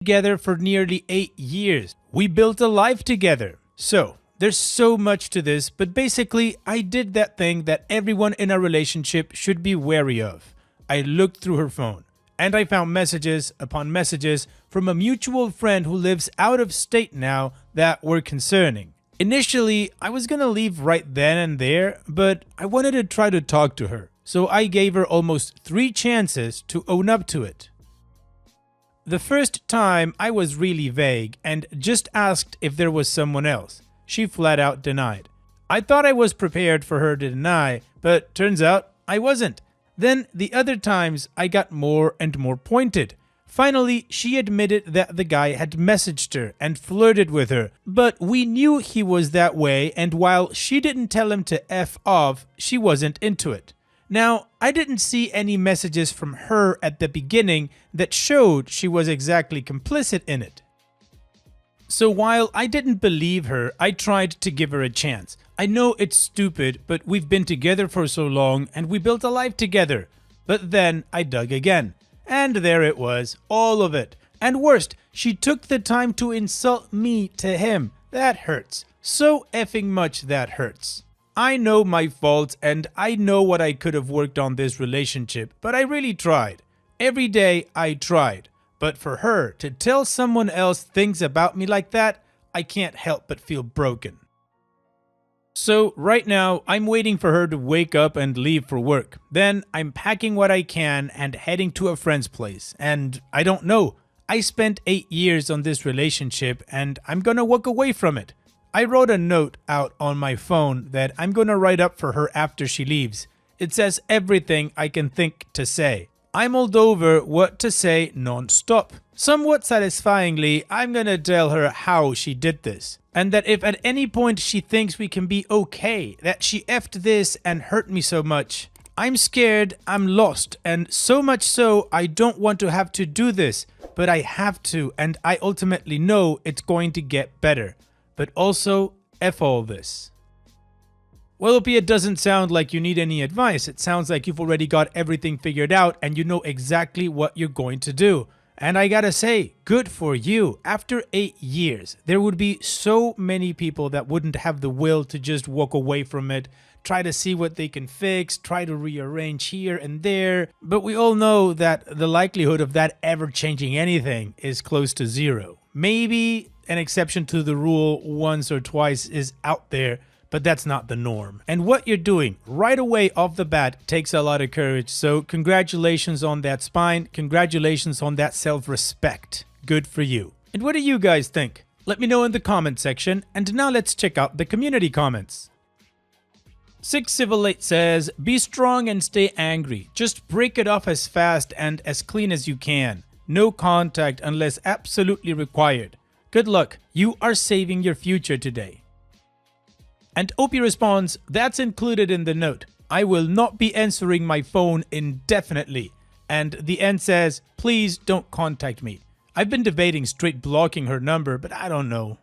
together for nearly 8 years. We built a life together. So, there's so much to this, but basically, I did that thing that everyone in a relationship should be wary of. I looked through her phone, and I found messages upon messages from a mutual friend who lives out of state now that were concerning. Initially, I was gonna leave right then and there, but I wanted to try to talk to her, so I gave her almost 3 chances to own up to it. The first time, I was really vague and just asked if there was someone else. She flat out denied. I thought I was prepared for her to deny, but turns out I wasn't. Then the other times, I got more and more pointed. Finally, she admitted that the guy had messaged her and flirted with her, but we knew he was that way, and while she didn't tell him to F off, she wasn't into it. Now, I didn't see any messages from her at the beginning that showed she was exactly complicit in it. So while I didn't believe her, I tried to give her a chance. I know it's stupid, but we've been together for so long and we built a life together. But then I dug again. And there it was, all of it. And worst, she took the time to insult me to him. That hurts. So effing much that hurts. I know my faults and I know what I could have worked on this relationship, but I really tried. Every day I tried. But for her to tell someone else things about me like that, I can't help but feel broken. So right now, I'm waiting for her to wake up and leave for work. Then I'm packing what I can and heading to a friend's place. And I don't know. I spent 8 years on this relationship and I'm gonna walk away from it. I wrote a note out on my phone that I'm gonna write up for her after she leaves. It says everything I can think to say. I mulled over what to say non-stop. Somewhat satisfyingly, I'm gonna tell her how she did this. And that if at any point she thinks we can be okay, that she effed this and hurt me so much. I'm scared, I'm lost, and so much so I don't want to have to do this, but I have to, and I ultimately know it's going to get better. But also, F all this. Well, OP, it doesn't sound like you need any advice. It sounds like you've already got everything figured out and you know exactly what you're going to do. And I gotta say, good for you. After 8 years, there would be so many people that wouldn't have the will to just walk away from it, try to see what they can fix, try to rearrange here and there. But we all know that the likelihood of that ever changing anything is close to 0. Maybe an exception to the rule once or twice is out there, but that's not the norm. And what you're doing right away off the bat takes a lot of courage. So congratulations on that spine. Congratulations on that self-respect. Good for you. And what do you guys think? Let me know in the comment section. And now let's check out the community comments. 6Civil8 says, be strong and stay angry. Just break it off as fast and as clean as you can. No contact unless absolutely required. Good luck. You are saving your future today. And OP responds, that's included in the note. I will not be answering my phone indefinitely. And the end says, please don't contact me. I've been debating straight blocking her number, but I don't know.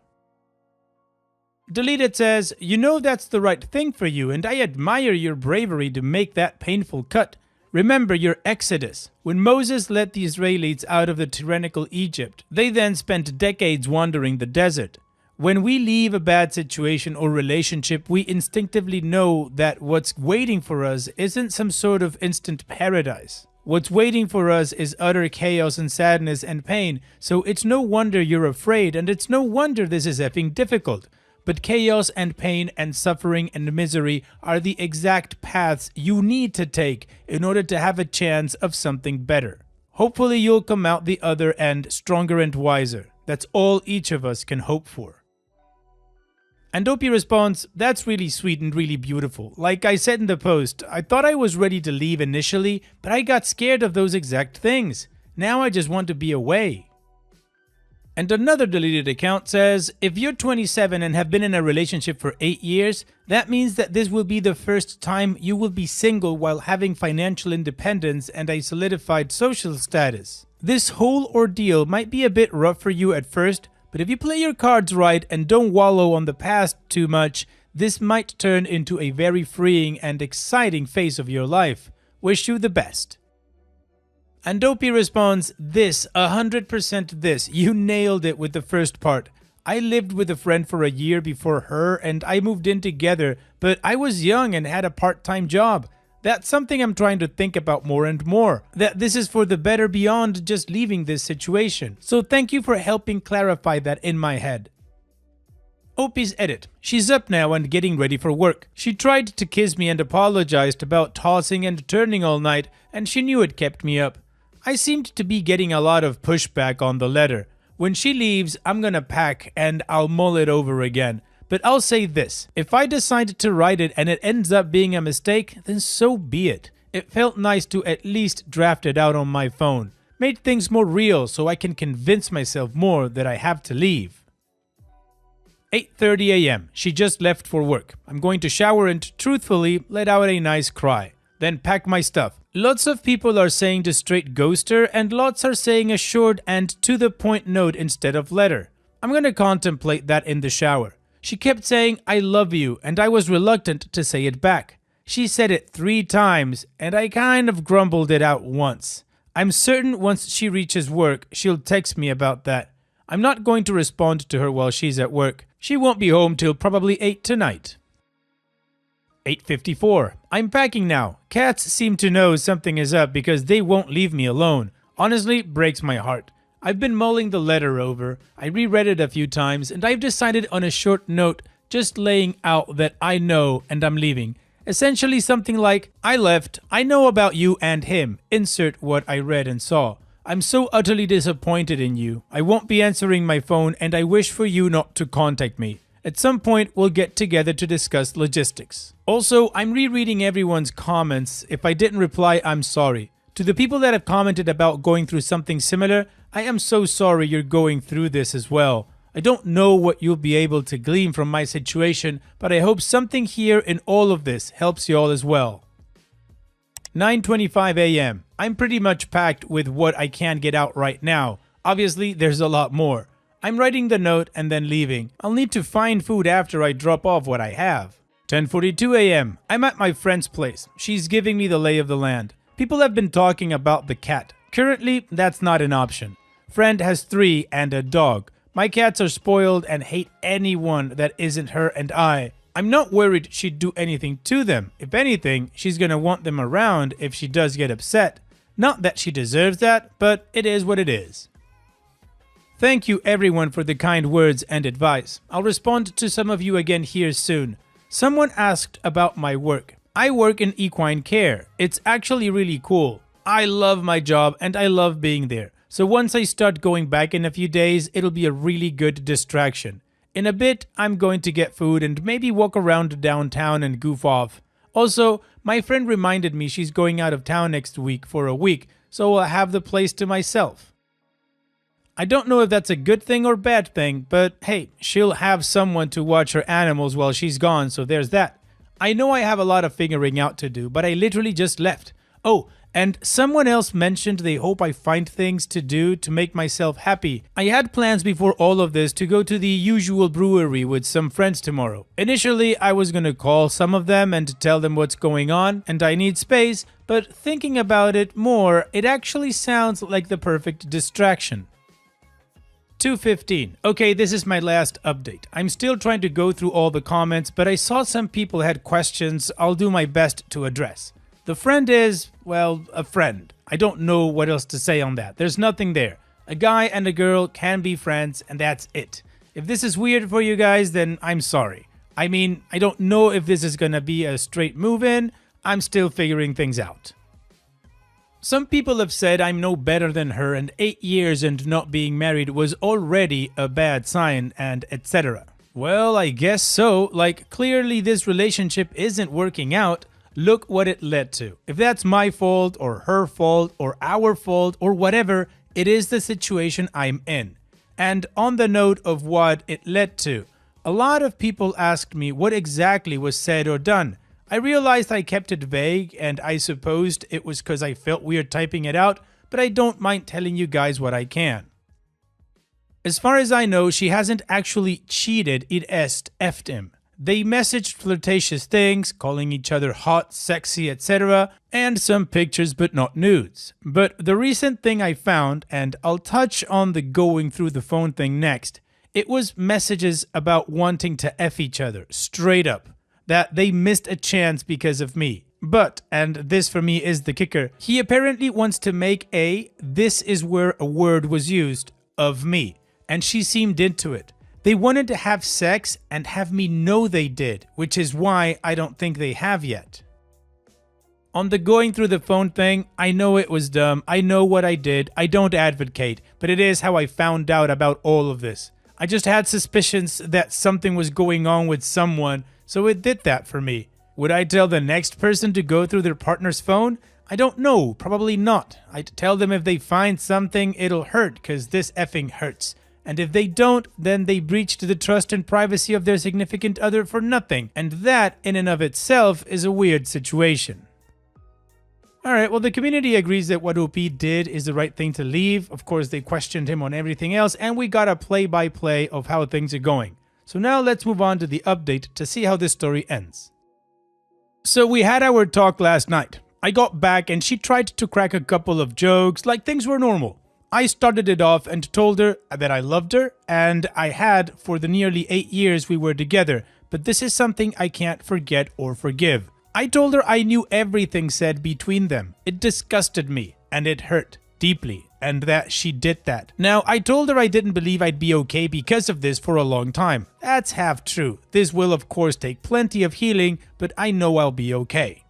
Deleted says, you know that's the right thing for you and I admire your bravery to make that painful cut. Remember your exodus. When Moses led the Israelites out of the tyrannical Egypt, they then spent decades wandering the desert. When we leave a bad situation or relationship, we instinctively know that what's waiting for us isn't some sort of instant paradise. What's waiting for us is utter chaos and sadness and pain, so it's no wonder you're afraid and it's no wonder this is effing difficult. But chaos and pain and suffering and misery are the exact paths you need to take in order to have a chance of something better. Hopefully you'll come out the other end stronger and wiser. That's all each of us can hope for. And OP responds, that's really sweet and really beautiful. Like I said in the post, I thought I was ready to leave initially, but I got scared of those exact things. Now I just want to be away. And another deleted account says, if you're 27 and have been in a relationship for 8 years, that means that this will be the first time you will be single while having financial independence and a solidified social status. This whole ordeal might be a bit rough for you at first, but if you play your cards right and don't wallow on the past too much, this might turn into a very freeing and exciting phase of your life. Wish you the best. And Opie responds, this, 100% this. You nailed it with the first part. I lived with a friend for a year before her and I moved in together, but I was young and had a part-time job. That's something I'm trying to think about more and more, that this is for the better beyond just leaving this situation. So thank you for helping clarify that in my head. Opie's edit. She's up now and getting ready for work. She tried to kiss me and apologized about tossing and turning all night, and she knew it kept me up. I seemed to be getting a lot of pushback on the letter. When she leaves, I'm gonna pack and I'll mull it over again. But I'll say this, if I decide to write it and it ends up being a mistake, then so be it. It felt nice to at least draft it out on my phone. Made things more real so I can convince myself more that I have to leave. 8:30 a.m. She just left for work. I'm going to shower and truthfully let out a nice cry. Then pack my stuff. Lots of people are saying to straight ghost her and lots are saying a short and to the point note instead of letter. I'm gonna contemplate that in the shower. She kept saying I love you and I was reluctant to say it back. She said it 3 times and I kind of grumbled it out once. I'm certain once she reaches work, she'll text me about that. I'm not going to respond to her while she's at work. She won't be home till probably 8 tonight. 8:54. I'm packing now. Cats seem to know something is up because they won't leave me alone. Honestly, breaks my heart. I've been mulling the letter over. I reread it a few times and I've decided on a short note just laying out that I know and I'm leaving. Essentially something like, I left, I know about you and him. Insert what I read and saw. I'm so utterly disappointed in you. I won't be answering my phone and I wish for you not to contact me. At some point, we'll get together to discuss logistics. Also, I'm rereading everyone's comments. If I didn't reply, I'm sorry. To the people that have commented about going through something similar, I am so sorry you're going through this as well. I don't know what you'll be able to glean from my situation, but I hope something here in all of this helps you all as well. 9:25 a.m. I'm pretty much packed with what I can get out right now. Obviously, there's a lot more. I'm writing the note and then leaving. I'll need to find food after I drop off what I have. 10:42 a.m. I'm at my friend's place. She's giving me the lay of the land. People have been talking about the cat. Currently, that's not an option. Friend has 3 and a dog. My cats are spoiled and hate anyone that isn't her and I. I'm not worried she'd do anything to them. If anything, she's gonna want them around if she does get upset. Not that she deserves that, but it is what it is. Thank you everyone for the kind words and advice. I'll respond to some of you again here soon. Someone asked about my work. I work in equine care. It's actually really cool. I love my job and I love being there. So once I start going back in a few days, it'll be a really good distraction. In a bit, I'm going to get food and maybe walk around downtown and goof off. Also, my friend reminded me she's going out of town next week for a week, so I'll have the place to myself. I don't know if that's a good thing or bad thing, but hey, she'll have someone to watch her animals while she's gone, so there's that. I know I have a lot of figuring out to do, but I literally just left. Oh, and someone else mentioned they hope I find things to do to make myself happy. I had plans before all of this to go to the usual brewery with some friends tomorrow. Initially, I was gonna call some of them and tell them what's going on and I need space, but thinking about it more, it actually sounds like the perfect distraction. 2:15. Okay, this is my last update. I'm still trying to go through all the comments, but I saw some people had questions I'll do my best to address. The friend is, well, a friend. I don't know what else to say on that. There's nothing there. A guy and a girl can be friends, and that's it. If this is weird for you guys, then I'm sorry. I mean, I don't know if this is gonna be a straight move-in. I'm still figuring things out. Some people have said I'm no better than her and 8 years and not being married was already a bad sign and etc. Well, I guess so. Like, clearly this relationship isn't working out. Look what it led to. If that's my fault or her fault or our fault or whatever, it is the situation I'm in. And on the note of what it led to, a lot of people asked me what exactly was said or done. I realized I kept it vague and I supposed it was because I felt weird typing it out, but I don't mind telling you guys what I can. As far as I know, she hasn't actually cheated, it est effed him. They messaged flirtatious things, calling each other hot, sexy, etc., and some pictures but not nudes. But the recent thing I found, and I'll touch on the going through the phone thing next, it was messages about wanting to F each other, straight up. That they missed a chance because of me. But, and this for me is the kicker, he apparently wants to make this is where a word was used, of me. And she seemed into it. They wanted to have sex and have me know they did, which is why I don't think they have yet. On the going through the phone thing, I know it was dumb, I know what I did, I don't advocate, but it is how I found out about all of this. I just had suspicions that something was going on with someone, so it did that for me. Would I tell the next person to go through their partner's phone? I don't know, probably not. I'd tell them if they find something, it'll hurt, cause this effing hurts. And if they don't, then they breached the trust and privacy of their significant other for nothing. And that, in and of itself, is a weird situation. Alright, well the community agrees that what OP did is the right thing to leave. Of course, they questioned him on everything else, and we got a play-by-play of how things are going. So now let's move on to the update to see how this story ends. So we had our talk last night. I got back and she tried to crack a couple of jokes like things were normal. I started it off and told her that I loved her, and I had for the nearly 8 years we were together, but this is something I can't forget or forgive. I told her I knew everything said between them. It disgusted me, and it hurt deeply, and that she did that. Now, I told her I didn't believe I'd be okay because of this for a long time. That's half true. This will of course take plenty of healing, but I know I'll be okay.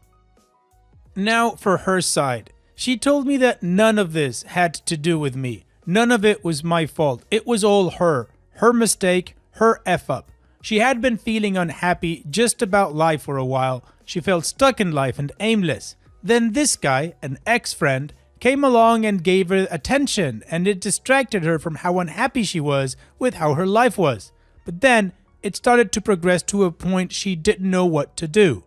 Now, for her side. She told me that none of this had to do with me. None of it was my fault. It was all her. Her mistake, her F-up. She had been feeling unhappy just about life for a while. She felt stuck in life and aimless. Then this guy, an ex-friend, came along and gave her attention, and it distracted her from how unhappy she was with how her life was. But then, it started to progress to a point she didn't know what to do.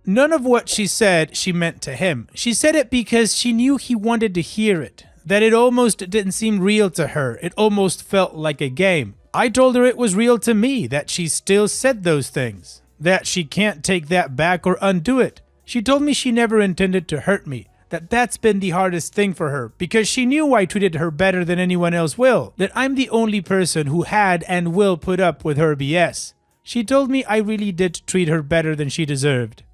None of what she said she meant to him. She said it because she knew he wanted to hear it. That it almost didn't seem real to her. It almost felt like a game. I told her it was real to me, that she still said those things. That she can't take that back or undo it. She told me she never intended to hurt me. That's been the hardest thing for her, because she knew I treated her better than anyone else will. That I'm the only person who had and will put up with her BS. She told me I really did treat her better than she deserved.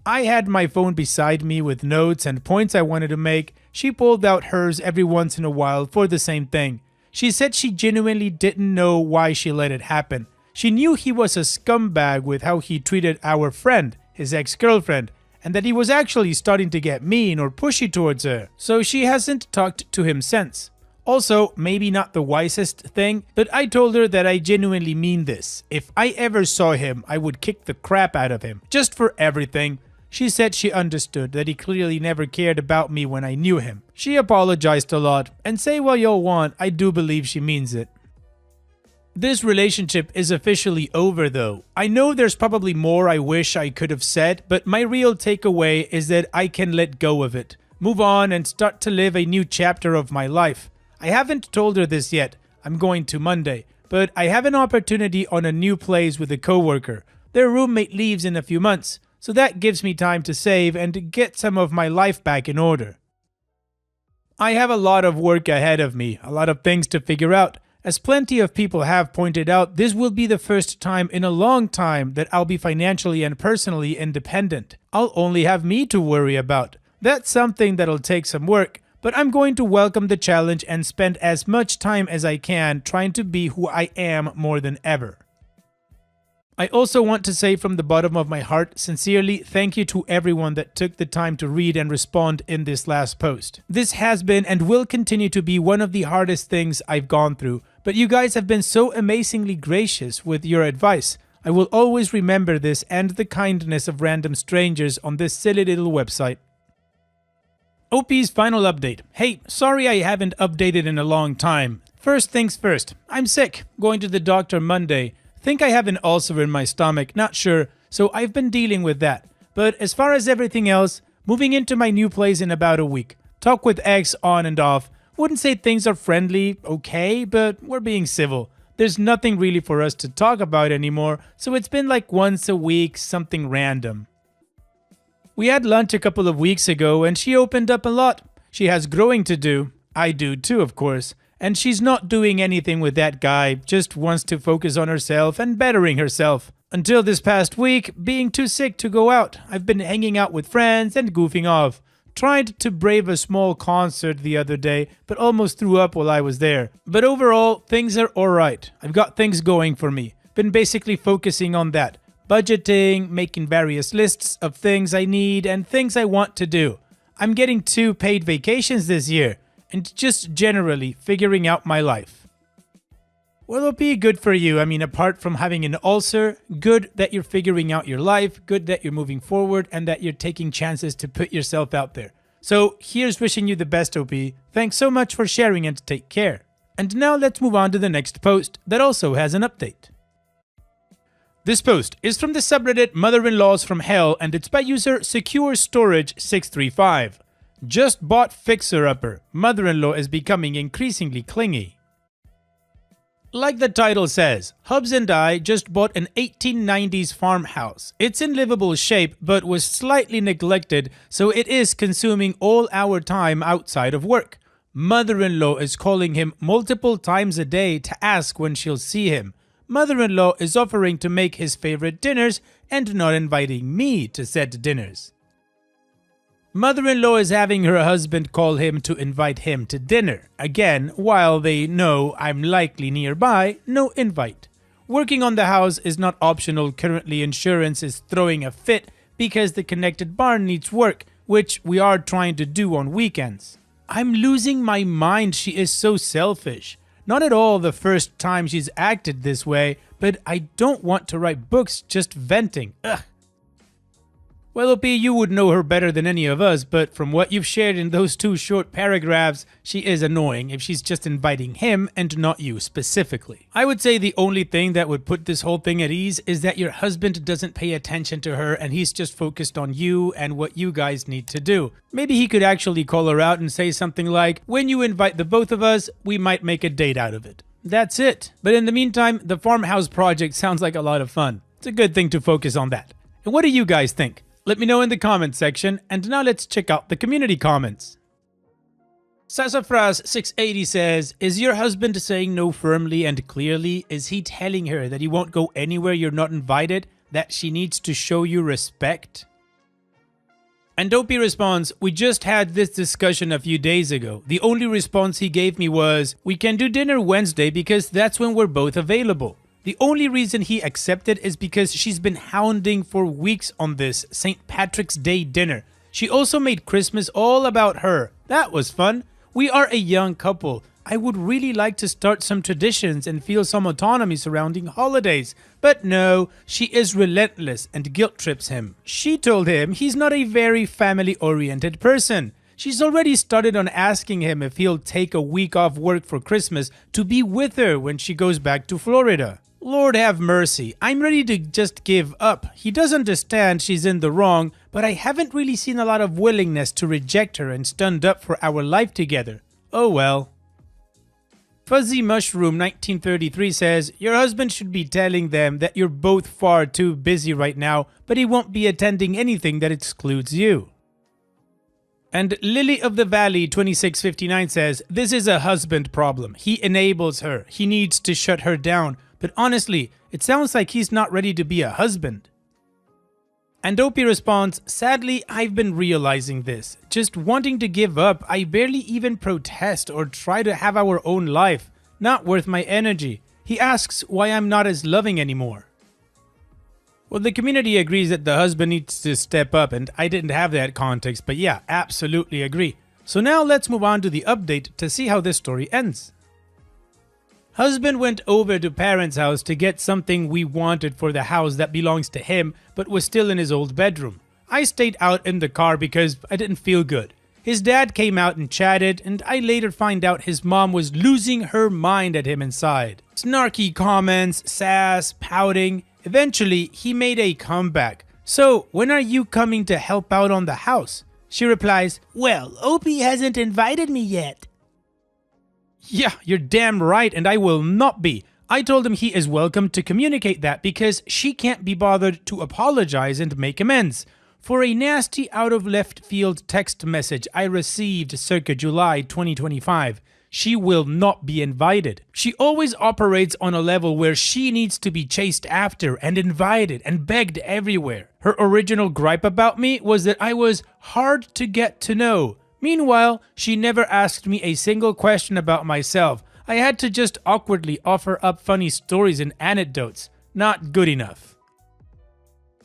I had my phone beside me with notes and points I wanted to make. She pulled out hers every once in a while for the same thing. She said she genuinely didn't know why she let it happen. She knew he was a scumbag with how he treated our friend, his ex-girlfriend, and that he was actually starting to get mean or pushy towards her, so she hasn't talked to him since. Also, maybe not the wisest thing, but I told her that I genuinely mean this. If I ever saw him, I would kick the crap out of him, just for everything. She said she understood that he clearly never cared about me when I knew him. She apologized a lot, and say what you'll want, I do believe she means it. This relationship is officially over though. I know there's probably more I wish I could have said, but my real takeaway is that I can let go of it, move on and start to live a new chapter of my life. I haven't told her this yet, I'm going to Monday, but I have an opportunity on a new place with a coworker. Their roommate leaves in a few months. So that gives me time to save and to get some of my life back in order. I have a lot of work ahead of me, a lot of things to figure out. As plenty of people have pointed out, this will be the first time in a long time that I'll be financially and personally independent. I'll only have me to worry about. That's something that'll take some work, but I'm going to welcome the challenge and spend as much time as I can trying to be who I am more than ever. I also want to say from the bottom of my heart, sincerely, thank you to everyone that took the time to read and respond in this last post. This has been and will continue to be one of the hardest things I've gone through, but you guys have been so amazingly gracious with your advice. I will always remember this and the kindness of random strangers on this silly little website. OP's final update. Hey, sorry I haven't updated in a long time. First things first, I'm sick, going to the doctor Monday. Think I have an ulcer in my stomach, not sure, so I've been dealing with that. But as far as everything else, moving into my new place in about a week. Talk with X on and off. Wouldn't say things are friendly, okay, but we're being civil. there's nothing really for us to talk about anymore, so it's been like once a week, something random. We had lunch a couple of weeks ago and she opened up a lot. She has growing to do. I do too, of course. And she's not doing anything with that guy, just wants to focus on herself and bettering herself. Until this past week, being too sick to go out, I've been hanging out with friends and goofing off. Tried to brave a small concert the other day, but almost threw up while I was there. But overall, things are alright. I've got things going for me. Been basically focusing on that. Budgeting, making various lists of things I need and things I want to do. I'm getting 2 paid vacations this year, and just generally figuring out my life. Well, it'll be good for you. I mean, apart from having an ulcer, good that you're figuring out your life, good that you're moving forward, and that you're taking chances to put yourself out there. So here's wishing you the best, OP. Thanks so much for sharing and take care. And now let's move on to the next post that also has an update. This post is from the subreddit Mother-in-Laws from Hell and it's by user Secure Storage 635. Just bought Fixer Upper. Mother-in-law is becoming increasingly clingy. Like the title says, Hubs and I just bought an 1890s farmhouse. It's in livable shape but was slightly neglected, so it is consuming all our time outside of work. Mother-in-law is calling him multiple times a day to ask when she'll see him. Mother-in-law is offering to make his favorite dinners and not inviting me to said dinners. Mother-in-law is having her husband call him to invite him to dinner. Again, while they know I'm likely nearby, no invite. Working on the house is not optional. Currently, insurance is throwing a fit because the connected barn needs work, which we are trying to do on weekends. I'm losing my mind. She is so selfish. Not at all the first time she's acted this way, but I don't want to write books just venting. Ugh. Well, OP, you would know her better than any of us, but from what you've shared in those 2 short paragraphs, she is annoying if she's just inviting him and not you specifically. I would say the only thing that would put this whole thing at ease is that your husband doesn't pay attention to her and he's just focused on you and what you guys need to do. Maybe he could actually call her out and say something like, when you invite the both of us, we might make a date out of it. That's it. But in the meantime, the farmhouse project sounds like a lot of fun. It's a good thing to focus on that. And what do you guys think? Let me know in the comments section, and now let's check out the community comments. Sassafras 680 says, is your husband saying no firmly and clearly? Is he telling her that he won't go anywhere you're not invited? That she needs to show you respect? And Dopey responds, we just had this discussion a few days ago. The only response he gave me was, we can do dinner Wednesday because that's when we're both available. The only reason he accepted is because she's been hounding for weeks on this St. Patrick's Day dinner. She also made Christmas all about her. That was fun. We are a young couple. I would really like to start some traditions and feel some autonomy surrounding holidays. But no, she is relentless and guilt trips him. She told him he's not a very family-oriented person. She's already started on asking him if he'll take a week off work for Christmas to be with her when she goes back to Florida. Lord have mercy, I'm ready to just give up. He does understand she's in the wrong, but I haven't really seen a lot of willingness to reject her and stand up for our life together. Oh well. Fuzzy Mushroom 1933 says, your husband should be telling them that you're both far too busy right now, but he won't be attending anything that excludes you. And Lily of the Valley 2659 says, this is a husband problem. He enables her. He needs to shut her down. But honestly, it sounds like he's not ready to be a husband. And Dopey responds, sadly, I've been realizing this. Just wanting to give up, I barely even protest or try to have our own life. Not worth my energy. He asks why I'm not as loving anymore. Well, the community agrees that the husband needs to step up, and I didn't have that context, but yeah, absolutely agree. So now let's move on to the update to see how this story ends. Husband went over to parents' house to get something we wanted for the house that belongs to him but was still in his old bedroom. I stayed out in the car because I didn't feel good. His dad came out and chatted, and I later find out his mom was losing her mind at him inside. Snarky comments, sass, pouting. Eventually, he made a comeback. So, when are you coming to help out on the house? She replies, well, Opie hasn't invited me yet. Yeah, you're damn right, and I will not be. I told him he is welcome to communicate that because she can't be bothered to apologize and make amends for a nasty out of left field text message I received circa July 2025. She will not be invited. She always operates on a level where she needs to be chased after and invited and begged everywhere. Her original gripe about me was that I was hard to get to know. Meanwhile, she never asked me a single question about myself. I had to just awkwardly offer up funny stories and anecdotes. Not good enough.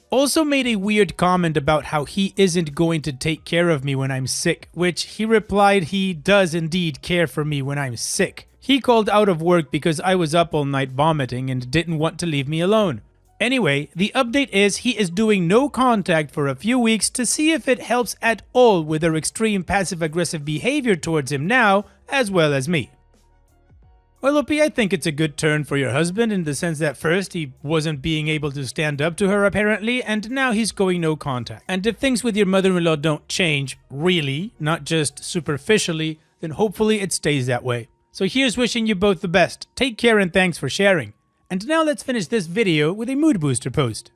Also made a weird comment about how he isn't going to take care of me when I'm sick, which he replied he does indeed care for me when I'm sick. He called out of work because I was up all night vomiting and didn't want to leave me alone. Anyway, the update is he is doing no contact for a few weeks to see if it helps at all with her extreme passive-aggressive behavior towards him now, as well as me. Well, Opie, I think it's a good turn for your husband in the sense that first he wasn't being able to stand up to her apparently, and now he's going no contact. And if things with your mother-in-law don't change, really, not just superficially, then hopefully it stays that way. So here's wishing you both the best. Take care and thanks for sharing. And now let's finish this video with a mood booster post.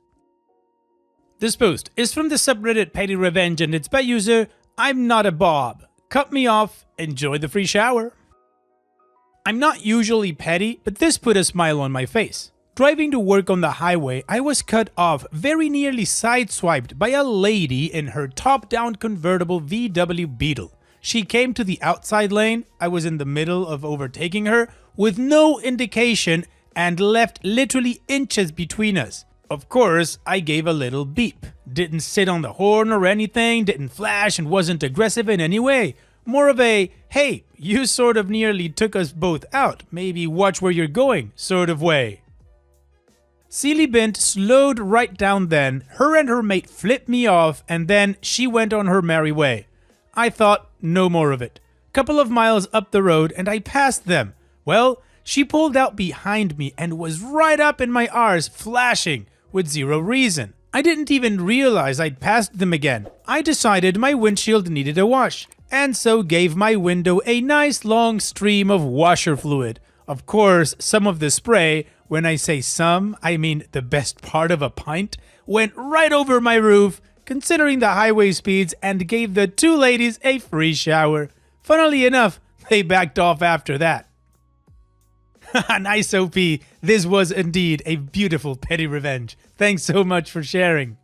This post is from the subreddit Petty Revenge and it's by user I'm Not a Bob. Cut me off, enjoy the free shower. I'm not usually petty, but this put a smile on my face. Driving to work on the highway, I was cut off, very nearly sideswiped by a lady in her top-down convertible VW Beetle. She came to the outside lane, I was in the middle of overtaking her, with no indication and left literally inches between us. Of course, I gave a little beep. Didn't sit on the horn or anything, didn't flash and wasn't aggressive in any way. More of a, hey, you sort of nearly took us both out, maybe watch where you're going, sort of way. Sealy Bint slowed right down then, her and her mate flipped me off, and then she went on her merry way. I thought, no more of it. Couple of miles up the road and I passed them. Well, she pulled out behind me and was right up in my arse, flashing, with zero reason. I didn't even realize I'd passed them again. I decided my windshield needed a wash, and so gave my window a nice long stream of washer fluid. Of course, some of the spray, when I say some, I mean the best part of a pint, went right over my roof, considering the highway speeds, and gave the two ladies a free shower. Funnily enough, they backed off after that. Nice, OP. This was indeed a beautiful petty revenge. Thanks so much for sharing.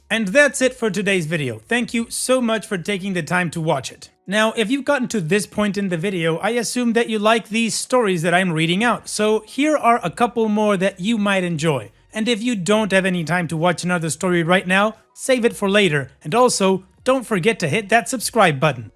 And that's it for today's video. Thank you so much for taking the time to watch it. Now, if you've gotten to this point in the video, I assume that you like these stories that I'm reading out. So here are a couple more that you might enjoy. And if you don't have any time to watch another story right now, save it for later. And also, don't forget to hit that subscribe button.